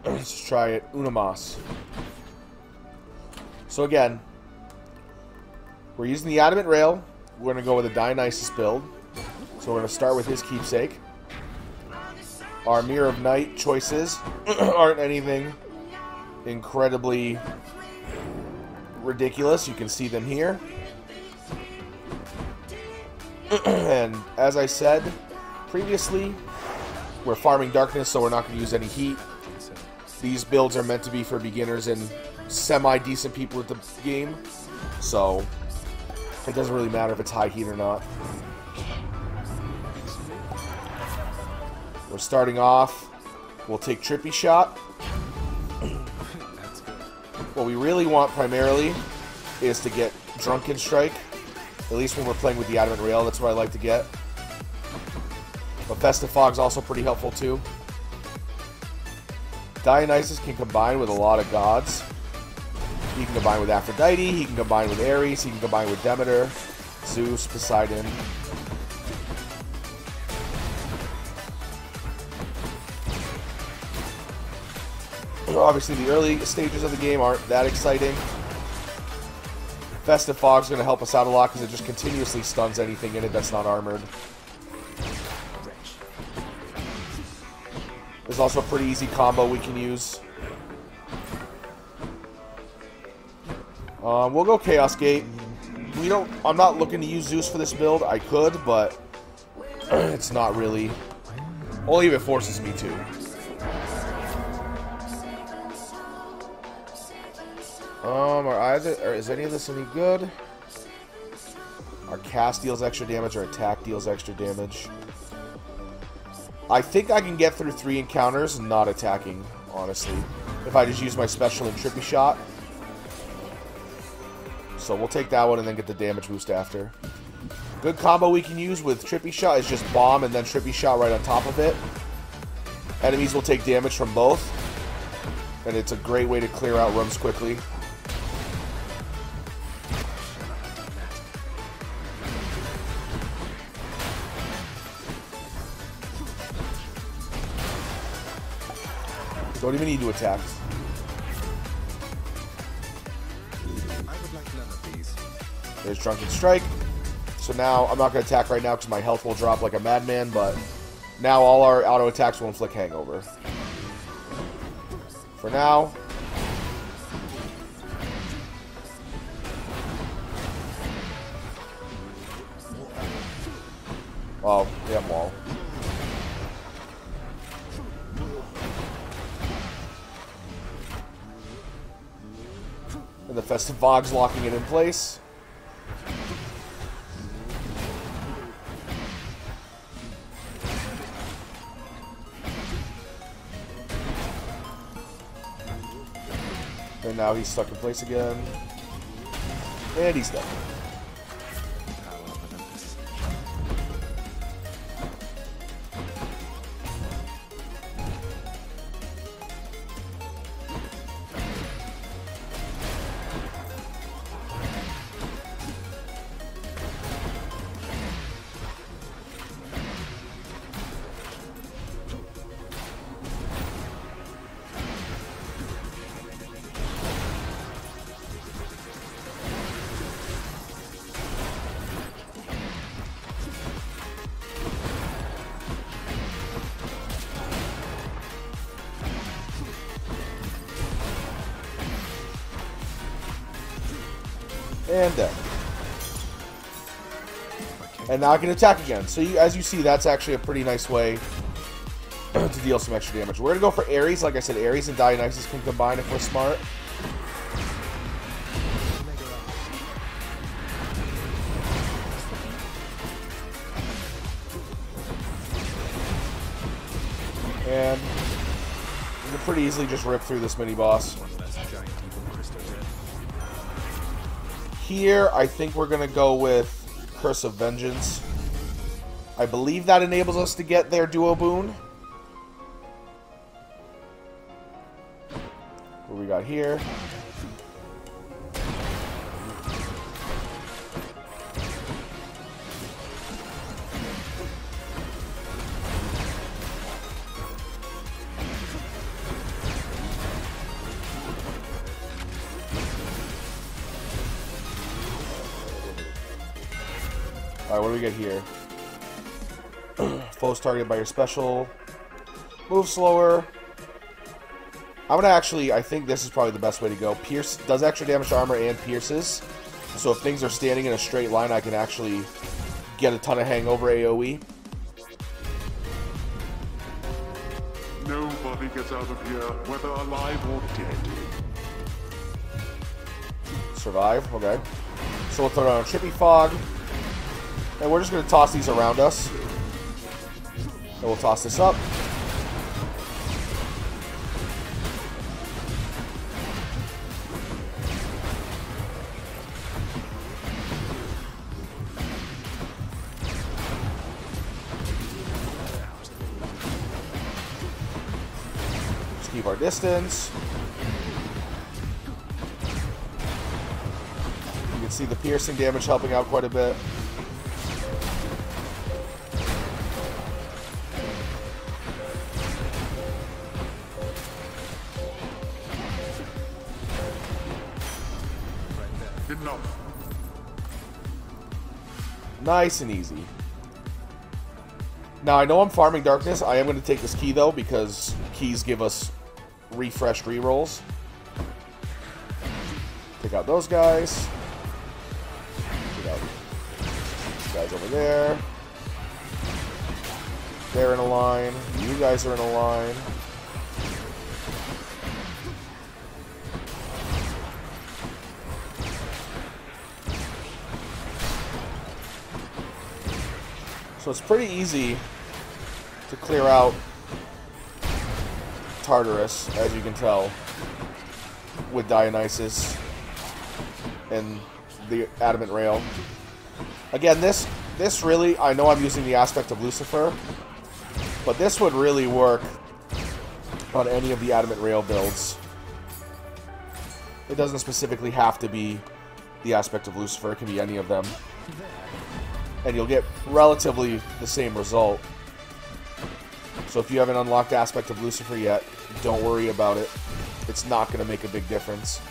Let's try it. Unamas. So again, we're using the Adamant Rail. We're going to go with a Dionysus build. So we're going to start with his keepsake. Our Mirror of Night choices aren't anything incredibly ridiculous. You can see them here. And as I said previously, we're farming darkness, so we're not going to use any heat. These builds are meant to be for beginners and semi-decent people at the game, so it doesn't really matter if it's high heat or not. We're starting off. We'll take Trippy Shot. What we really want primarily is to get Drunken Strike. At least when we're playing with the Adamant Rail, that's what I like to get. But Festive Fog's also pretty helpful too. Dionysus can combine with a lot of gods. He can combine with Aphrodite, he can combine with Ares, he can combine with Demeter, Zeus, Poseidon. Obviously the early stages of the game aren't that exciting. Festive Fog's going to help us out a lot because it just continuously stuns anything in it that's not armored. There's also a pretty easy combo we can use. We'll go Chaos Gate. I'm not looking to use Zeus for this build. I could, but it's not really. Only if it forces me to. Is any of this any good? Our cast deals extra damage, our attack deals extra damage. I think I can get through 3 encounters not attacking, honestly. If I just use my special and Trippy Shot. So we'll take that one and then get the damage boost after. Good combo we can use with Trippy Shot is just Bomb and then Trippy Shot right on top of it. Enemies will take damage from both. And it's a great way to clear out rooms quickly. Don't even need to attack. There's Drunken Strike. So now, I'm not going to attack right now because my health will drop like a madman, but now all our auto attacks will inflict Hangover. For now. Oh, yeah, wall. And the Festive Fog's locking it in place. And now he's stuck in place again. And he's done. And dead. And now I can attack again. So as you see, that's actually a pretty nice way to deal some extra damage. We're going to go for Ares. Like I said, Ares and Dionysus can combine if we're smart. And you can pretty easily just rip through this mini-boss. Here, I think we're going to go with Curse of Vengeance. I believe that enables us to get their duo boon. What we got here? Alright, what do we get here? Foes targeted by your special. Move slower. I'm gonna actually, I think this is probably the best way to go. Pierce does extra damage to armor and pierces. So if things are standing in a straight line, I can actually get a ton of Hangover AoE. Nobody gets out of here, whether alive or dead. Survive, okay. So we'll throw down a Trippy Fog. And we're just going to toss these around us. And we'll toss this up. Just keep our distance. You can see the piercing damage helping out quite a bit. Enough. Nice and easy. Now, I know I'm farming darkness. I am going to take this key, though, because keys give us refreshed rerolls. Take out those guys. Take out these guys over there. They're in a line. You guys are in a line. So it's pretty easy to clear out Tartarus, as you can tell, with Dionysus and the Adamant Rail. Again, this really, I know I'm using the aspect of Lucifer, but this would really work on any of the Adamant Rail builds. It doesn't specifically have to be the aspect of Lucifer, it can be any of them. And you'll get relatively the same result. So if you haven't unlocked aspect of Lucifer yet, don't worry about it. It's not going to make a big difference.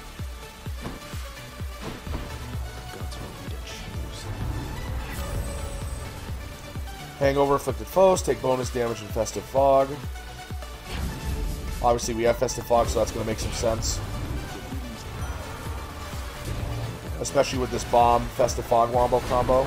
Hangover afflicted foes take bonus damage in Festive Fog. Obviously we have Festive Fog, so that's going to make some sense. Especially with this bomb Festive Fog Wombo combo.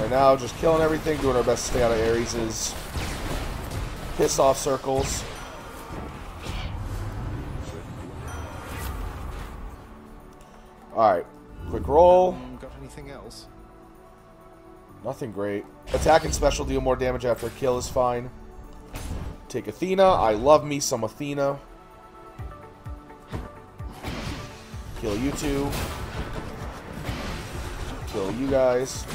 Right now, just killing everything, doing our best to stay out of Ares' piss off circles. Alright, quick roll. Got anything else? Nothing great. Attack and special deal more damage after a kill is fine. Take Athena. I love me some Athena. Kill you two. Kill you guys.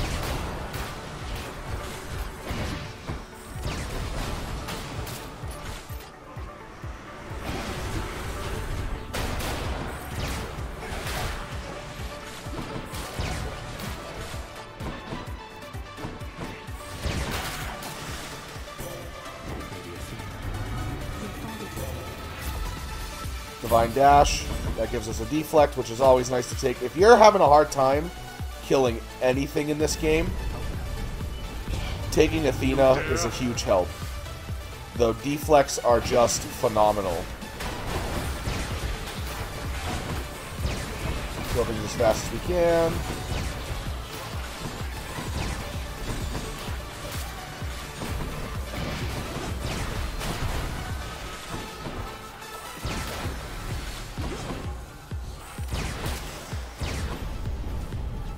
Divine Dash, that gives us a deflect, which is always nice to take. If you're having a hard time killing anything in this game, taking Athena is a huge help. The deflects are just phenomenal. Kill things as fast as we can.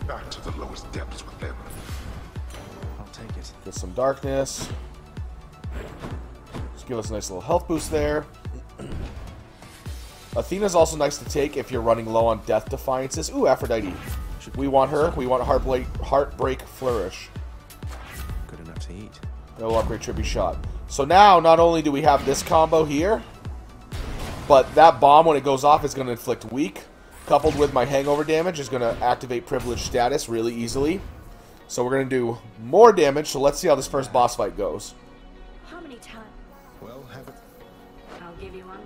Back to the lowest depths with them. I'll take it. Get some darkness. Just give us a nice little health boost there. Athena's also nice to take if you're running low on Death Defiances. Ooh, Aphrodite. We want her. We want Heartbreak Flourish. Good enough to eat. No upgrade Trippy Shot. So now, not only do we have this combo here, but that bomb, when it goes off, is going to inflict weak. Coupled with my Hangover damage, is going to activate Privileged Status really easily. So we're going to do more damage, so let's see how this first boss fight goes. How many times? Well, have it. I'll give you one.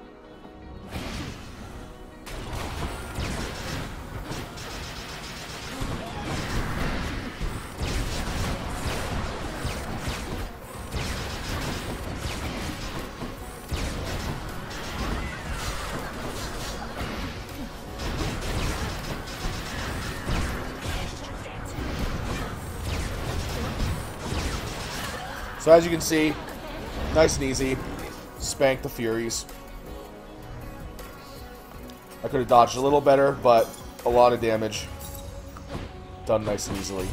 So as you can see, nice and easy. Spank the Furies. I could have dodged a little better, but a lot of damage. Done nice and easily.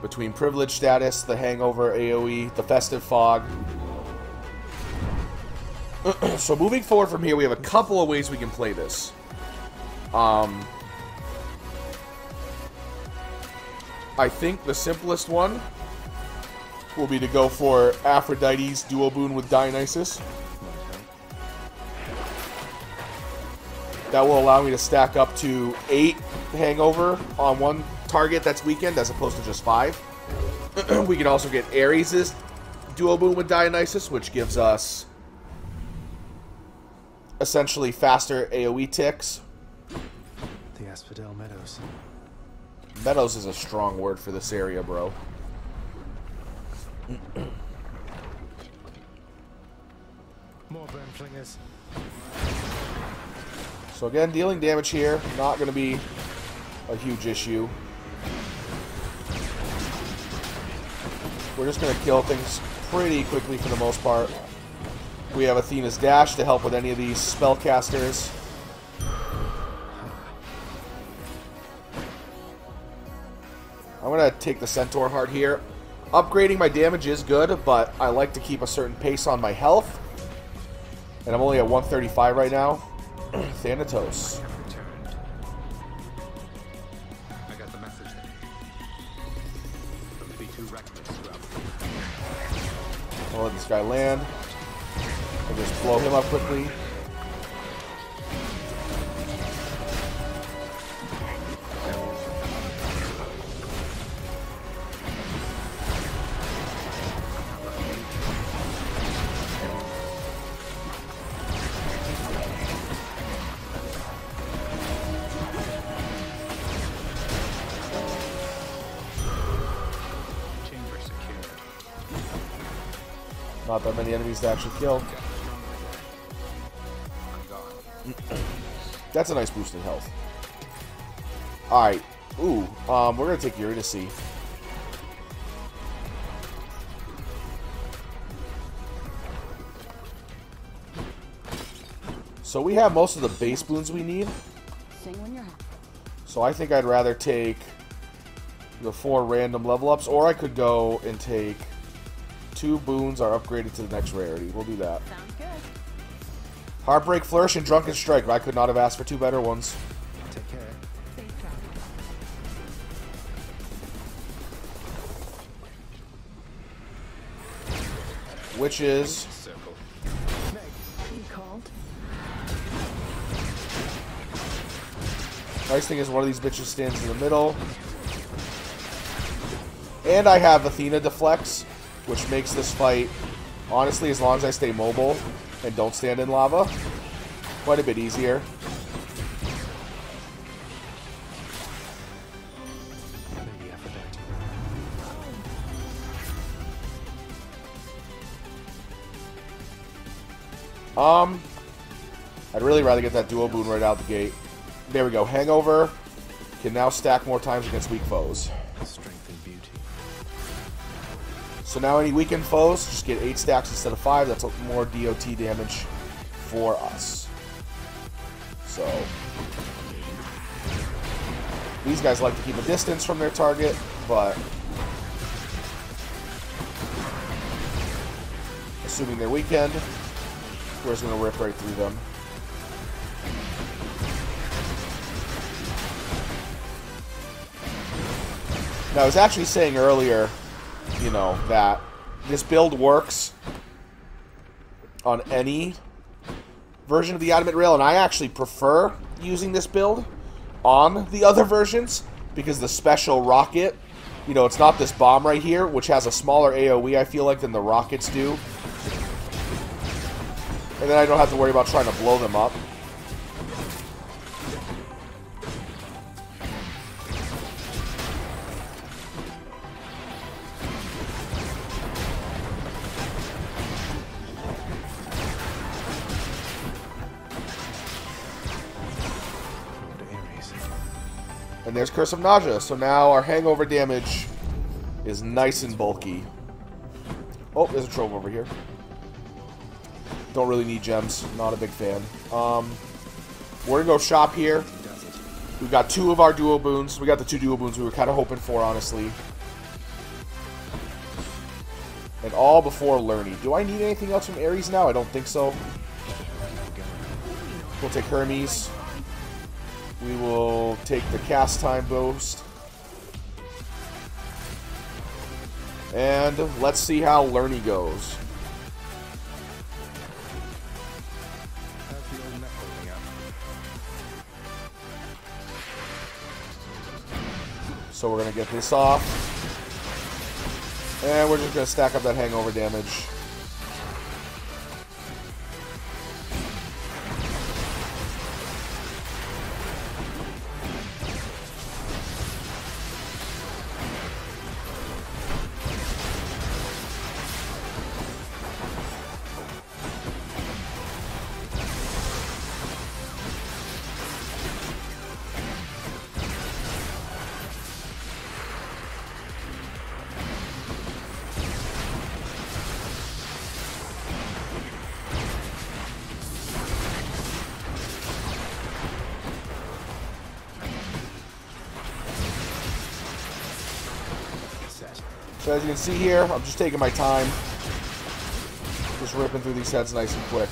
Between Privilege Status, the Hangover, AoE, the Festive Fog. So moving forward from here, we have a couple of ways we can play this. I think the simplest one will be to go for Aphrodite's dual boon with Dionysus. That will allow me to stack up to 8 Hangover on one target that's weakened as opposed to just 5. We can also get Ares' dual boon with Dionysus, which gives us essentially faster AoE ticks. The Asphodel Meadows. Meadows is a strong word for this area, bro. More burn flingers. So again, dealing damage here, not going to be a huge issue. We're just going to kill things pretty quickly for the most part. We have Athena's Dash to help with any of these spellcasters. I'm going to take the Centaur Heart here. Upgrading my damage is good, but I like to keep a certain pace on my health. And I'm only at 135 right now. Thanatos. I got the message. Don't be too reckless, Rob. I'll let this guy land. I'll just blow him up quickly. Not that many enemies to actually kill. That's a nice boost in health. Alright. Ooh, we're gonna take Eurydice. So we have most of the base boons we need. Sing when you're happy. So I think I'd rather take the 4 random level ups, or I could go and take 2 boons are upgraded to the next rarity. We'll do that. Sounds good. Heartbreak, Flourish, and Drunken Strike. I could not have asked for 2 better ones. Take care. Safe travel. Which is... Circle. You called? Nice thing is one of these bitches stands in the middle. And I have Athena Deflects, which makes this fight, honestly, as long as I stay mobile and don't stand in lava, quite a bit easier. Maybe Aphrodite. I'd really rather get that dual boon right out the gate. There we go. Hangover can now stack more times against weak foes. Strength and beauty. So now any weakened foes just get 8 stacks instead of 5. That's more DOT damage for us. So these guys like to keep a distance from their target, but assuming they're weakened, we're just going to rip right through them. Now, I was actually saying earlier, you know, that this build works on any version of the Adamant Rail, and I actually prefer using this build on the other versions because the special rocket you know, it's not this bomb right here, which has a smaller AoE, I feel like, than the rockets do. And then I don't have to worry about trying to blow them up. And there's Curse of Nausea. So now our hangover damage is nice and bulky. Oh, there's a trove over here. Don't really need gems. Not a big fan. We're going to go shop here. We've got 2 of our duo boons. We got the 2 duo boons we were kind of hoping for, honestly. And all before Lerny. Do I need anything else from Ares now? I don't think so. We'll take Hermes. We will take the cast time boost. And let's see how Lerny goes. So we're going to get this off. And we're just going to stack up that hangover damage. So as you can see here, I'm just taking my time. Just ripping through these heads nice and quick.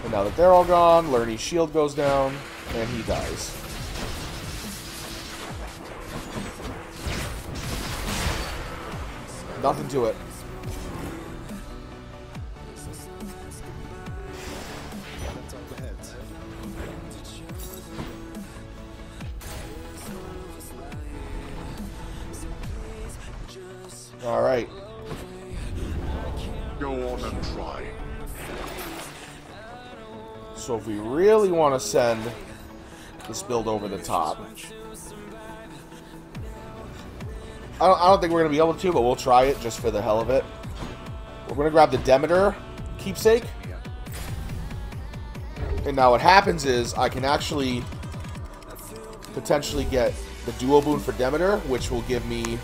And now that they're all gone, Lerny's shield goes down, and he dies. Nothing to it. All right. Go on and try. So if we really want to send this build over the top, I don't think we're going to be able to, but we'll try it just for the hell of it. We're going to grab the Demeter keepsake. And now what happens is I can actually potentially get the duo boon for Demeter, which will give me...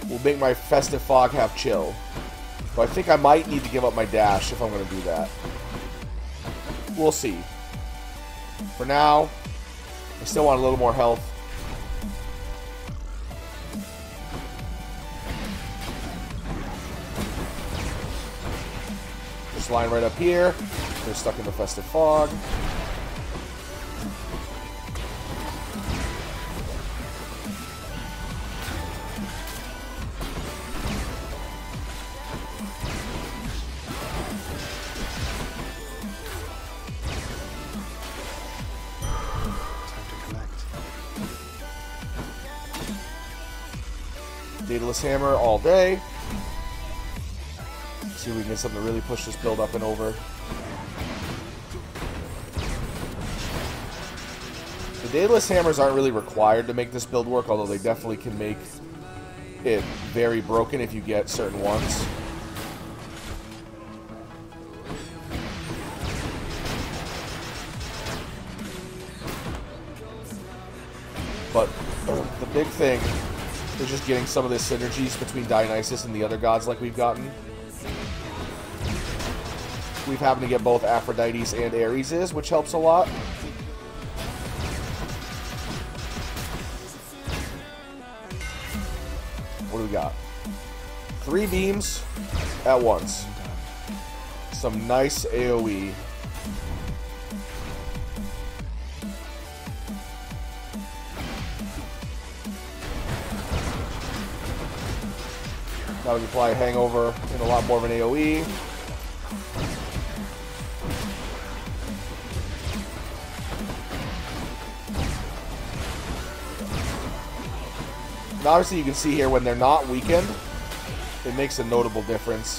will make my Festive Fog have chill. But I think I might need to give up my dash if I'm going to do that. We'll see. For now, I still want a little more health. Just line right up here. They're stuck in the Festive Fog. Daedalus Hammer all day. See if we can get something to really push this build up and over. The Daedalus Hammers aren't really required to make this build work, although they definitely can make it very broken if you get certain ones. But the big thing is just getting some of the synergies between Dionysus and the other gods like we've gotten. We've happened to get both Aphrodite's and Ares's, which helps a lot. What do we got? 3 beams at once. Some nice AoE. Now we can apply a Hangover in a lot more of an AoE. Now, obviously, you can see here when they're not weakened, it makes a notable difference.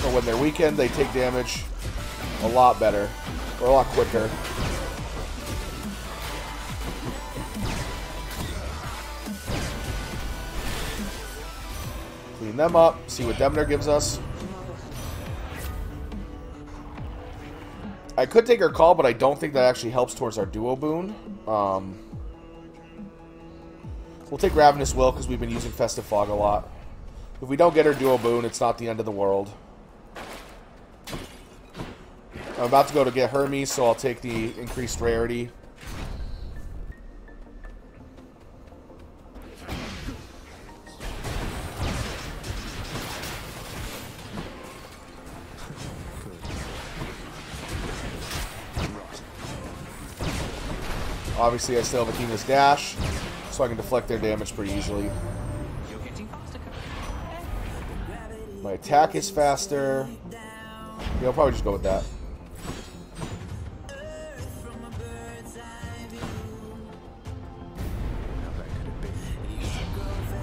So when they're weakened, they take damage a lot better, or a lot quicker. Clean them up, see what Demeter gives us. I could take her call, but I don't think that actually helps towards our duo boon. We'll take Ravenous Will because we've been using Festive Fog a lot. If we don't get her duo boon, it's not the end of the world. I'm about to go to get Hermes, so I'll take the increased rarity. Obviously, I still have Athena's dash, so I can deflect their damage pretty easily. My attack is faster. Yeah, I'll probably just go with that.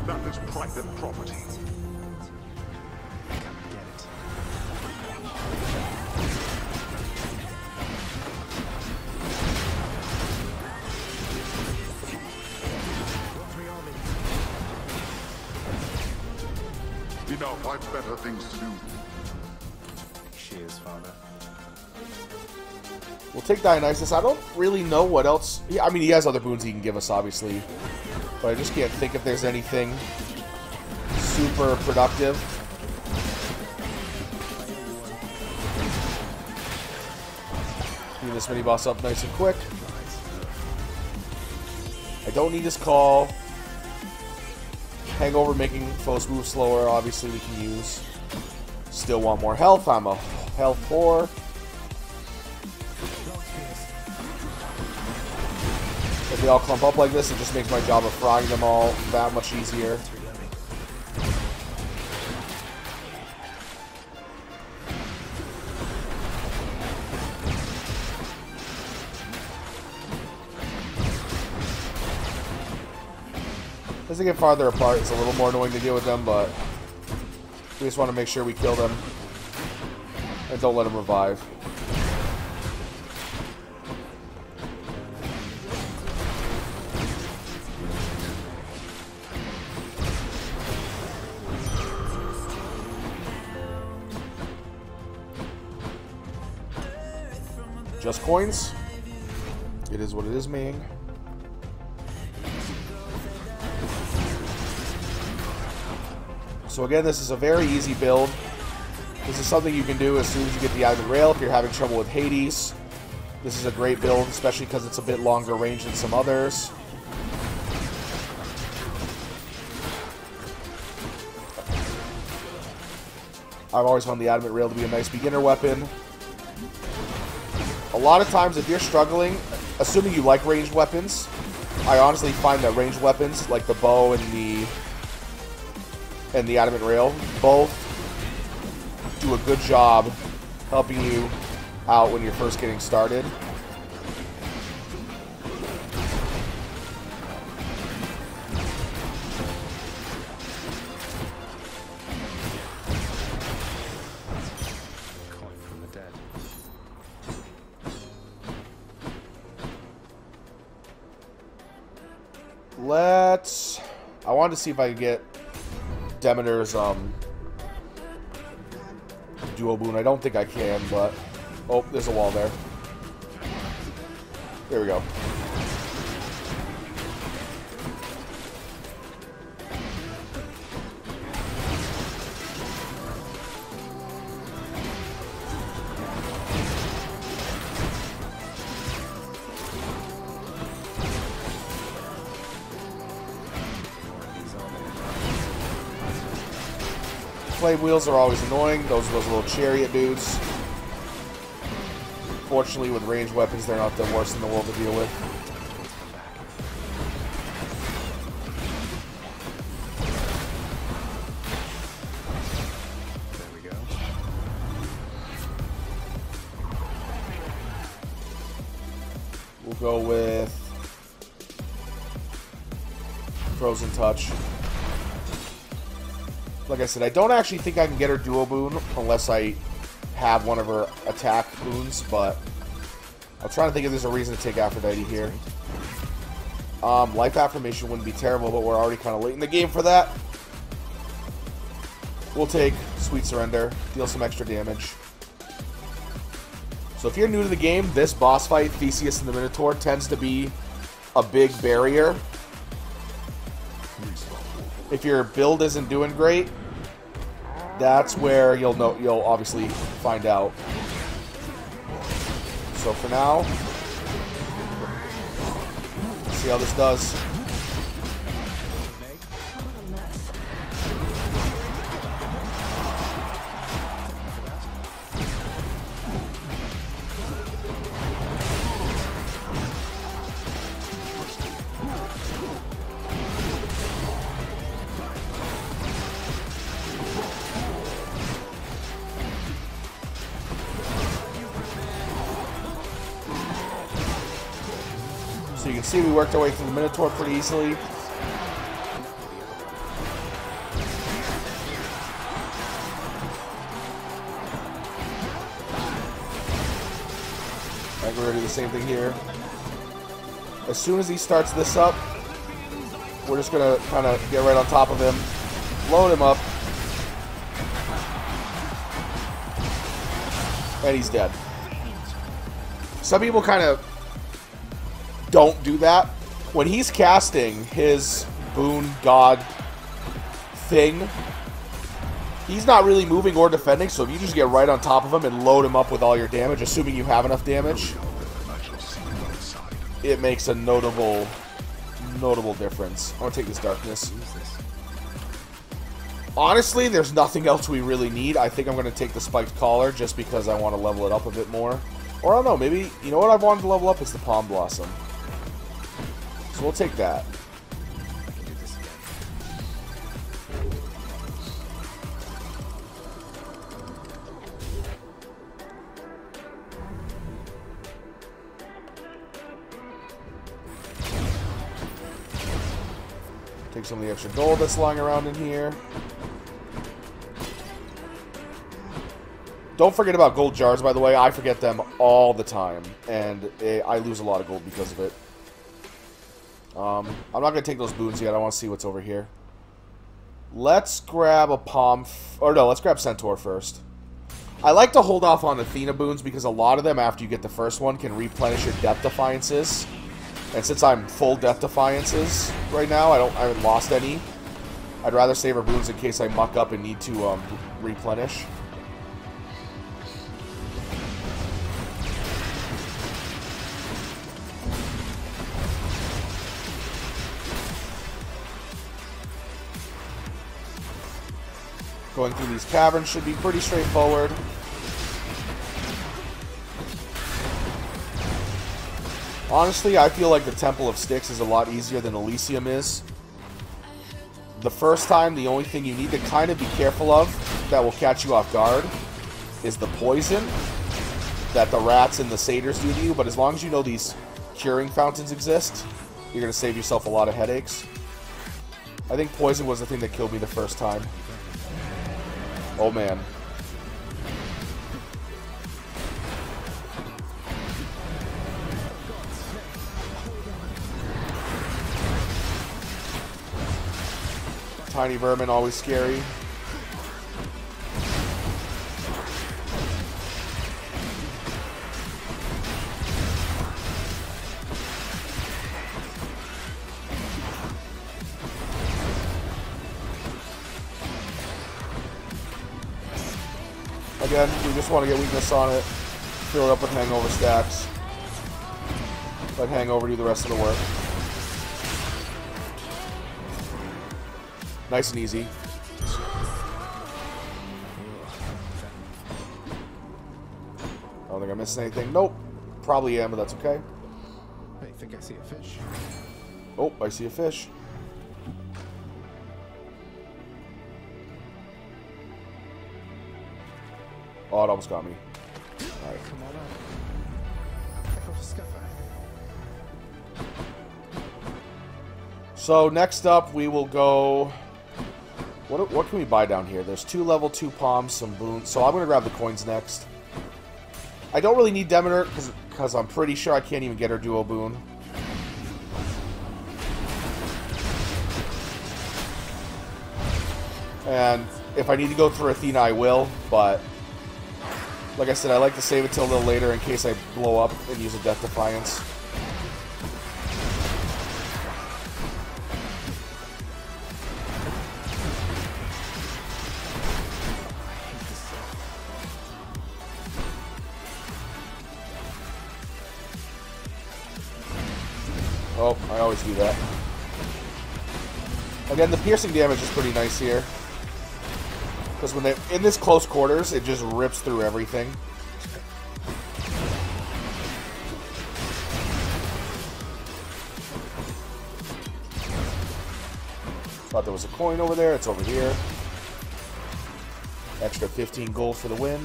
That is private property. Enough, I've better things to do. Cheers, Father. We'll take Dionysus. I don't really know what else. Yeah, I mean, he has other boons he can give us, obviously. But I just can't think if there's anything super productive. Clean this mini boss up nice and quick. I don't need his call. Hangover making foes move slower, obviously we can use. Still want more health. I'm a health poor. If they all clump up like this, it just makes my job of frying them all that much easier. As they get farther apart, it's a little more annoying to deal with them, but we just want to make sure we kill them and don't let them revive. Just coins. It is what it is, Ming. So again, this is a very easy build. This is something you can do as soon as you get the Adamant Rail if you're having trouble with Hades. This is a great build, especially because it's a bit longer range than some others. I've always found the Adamant Rail to be a nice beginner weapon. A lot of times, if you're struggling, assuming you like ranged weapons, I honestly find that ranged weapons, like the bow and the Adamant Rail, both do a good job helping you out when you're first getting started. Coin from the dead. I wanted to see if I could get Demeter's duo boon. I don't think I can, but oh, there's a wall there. There we go. Flame wheels are always annoying. Those are those little chariot dudes. Fortunately, with ranged weapons, they're not the worst in the world to deal with. There we go. We'll go with Frozen Touch. Like I said, I don't actually think I can get her Duo Boon unless I have one of her attack boons, but I'm trying to think if there's a reason to take Aphrodite here. Life Affirmation wouldn't be terrible, but we're already kind of late in the game for that. We'll take Sweet Surrender, deal some extra damage. So if you're new to the game, this boss fight, Theseus and the Minotaur, tends to be a big barrier. If your build isn't doing great, that's where you'll obviously find out. So for now, let's see how this does. So you can see we worked our way through the Minotaur pretty easily. And we're going to do the same thing here. As soon as he starts this up, we're just going to kind of get right on top of him, load him up, and he's dead. Some people kind of don't do that. When he's casting his boon god thing, he's not really moving or defending, so if you just get right on top of him and load him up with all your damage, assuming you have enough damage, it makes a notable difference. I want to take this darkness. Honestly, there's nothing else we really need. I think I'm going to take the spiked collar just because I want to level it up a bit more. Or I don't know, maybe, you know what I wanted to level up is the Palm Blossom. So we'll take that. I can do this again. Take some of the extra gold that's lying around in here. Don't forget about gold jars, by the way. I forget them all the time, and I lose a lot of gold because of it. I'm not going to take those boons yet. I want to see what's over here. Let's grab a let's grab Centaur first. I like to hold off on Athena boons because a lot of them, after you get the first one, can replenish your Death Defiances. And since I'm full Death Defiances right now, I haven't lost any. I'd rather save her boons in case I muck up and need to replenish. Going through these caverns should be pretty straightforward. Honestly, I feel like the Temple of STYX is a lot easier than Elysium is. The first time, the only thing you need to kind of be careful of that will catch you off guard is the poison that the rats and the satyrs do to you, but as long as you know these curing fountains exist, you're going to save yourself a lot of headaches. I think poison was the thing that killed me the first time. Oh man. Tiny vermin, always scary. Again, we just want to get weakness on it, fill it up with Hangover stacks, let Hangover do the rest of the work. Nice and easy. I don't think I'm missing anything. Nope. Probably am, but that's okay. I think I see a fish. Oh, I see a fish. Oh, it almost got me. Alright. Come on up. I got a scuffer. So next up, we will go... What can we buy down here? There's 2 level 2 palms, some boons. So I'm going to grab the coins next. I don't really need Demeter, because I'm pretty sure I can't even get her duo boon. And if I need to go for Athena, I will, but... Like I said, I like to save it till a little later in case I blow up and use a Death Defiance. Oh, I always do that. Again, the piercing damage is pretty nice here. Because when they in this close quarters, it just rips through everything. Thought there was a coin over there. It's over here. Extra 15 gold for the win.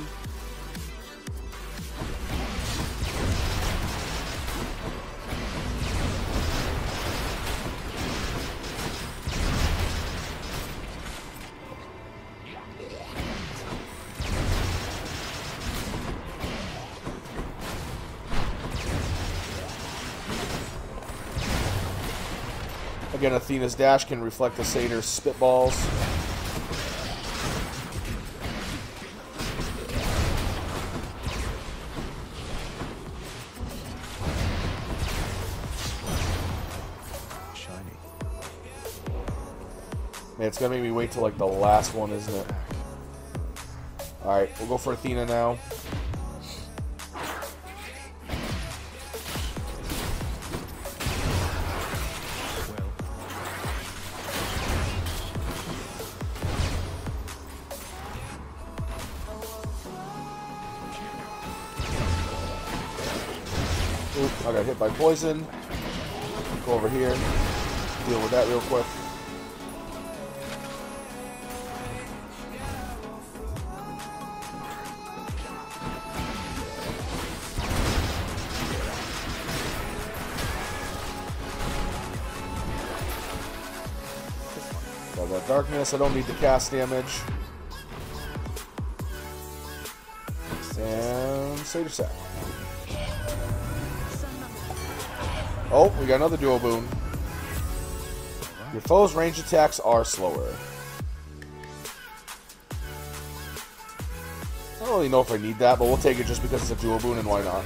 Again, Athena's dash can reflect the Satyr's spitballs. Shiny. Man, it's gonna make me wait till like the last one, isn't it? Alright, we'll go for Athena now. I got hit by poison. Go over here. Deal with that real quick. Got that darkness. I don't need the cast damage. And Satyr Sack. Oh, we got another duo boon. Your foe's range attacks are slower. I don't really know if I need that, but we'll take it just because it's a duo boon, and why not?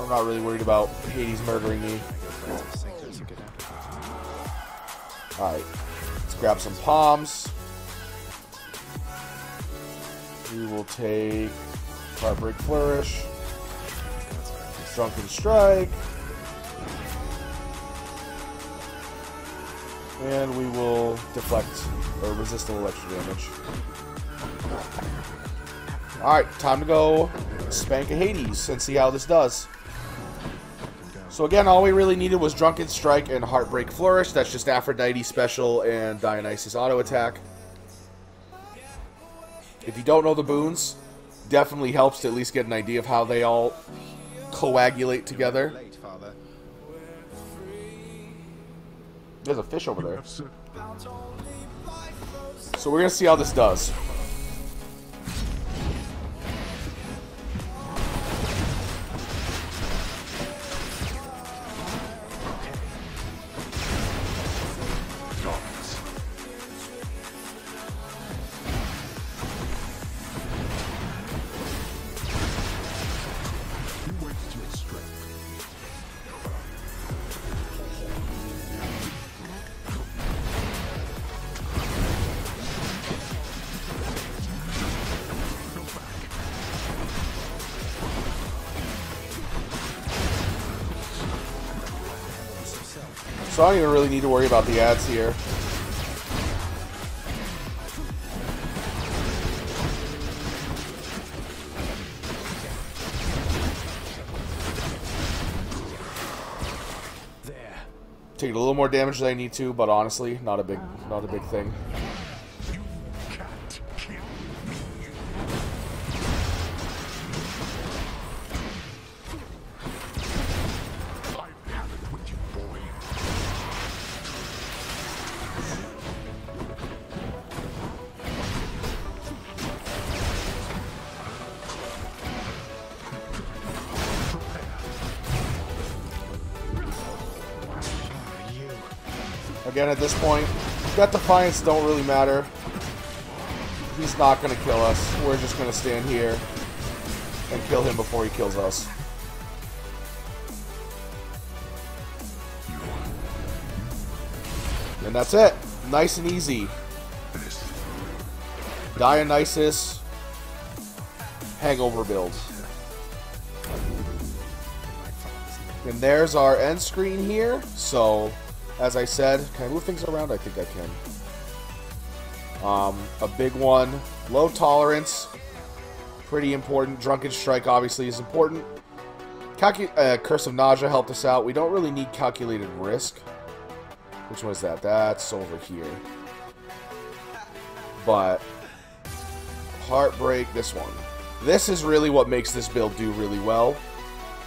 I'm not really worried about Hades murdering me. Alright, let's grab some palms. We will take Heartbreak Flourish. Drunken Strike. And we will deflect or resist the electric damage. Alright, time to go spank a Hades and see how this does. So again, all we really needed was Drunken Strike and Heartbreak Flourish. That's just Aphrodite special and Dionysus auto attack. If you don't know the boons, definitely helps to at least get an idea of how they all coagulate together. There's a fish over there. So we're gonna see how this does. So I don't even really need to worry about the ads here. Take a little more damage than I need to, but honestly, not a big thing. Again, at this point, Death Defiance don't really matter. He's not going to kill us. We're just going to stand here and kill him before he kills us. And that's it. Nice and easy. Dionysus Hangover build. And there's our end screen here. So, as I said, can I move things around? I think I can. A big one. Low tolerance. Pretty important. Drunken Strike obviously is important. Curse of Nausea helped us out. We don't really need Calculated Risk. Which one is that? That's over here. But Heartbreak, this one. This is really what makes this build do really well.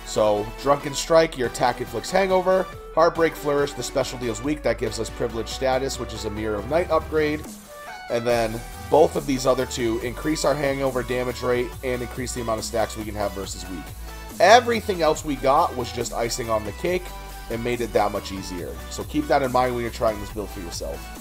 So, Drunken Strike, your attack inflicts Hangover. Heartbreak Flourish, the special deals weak. That gives us Privileged Status, which is a Mirror of Night upgrade. And then both of these other two increase our Hangover damage rate and increase the amount of stacks we can have versus weak. Everything else we got was just icing on the cake and made it that much easier. So keep that in mind when you're trying this build for yourself.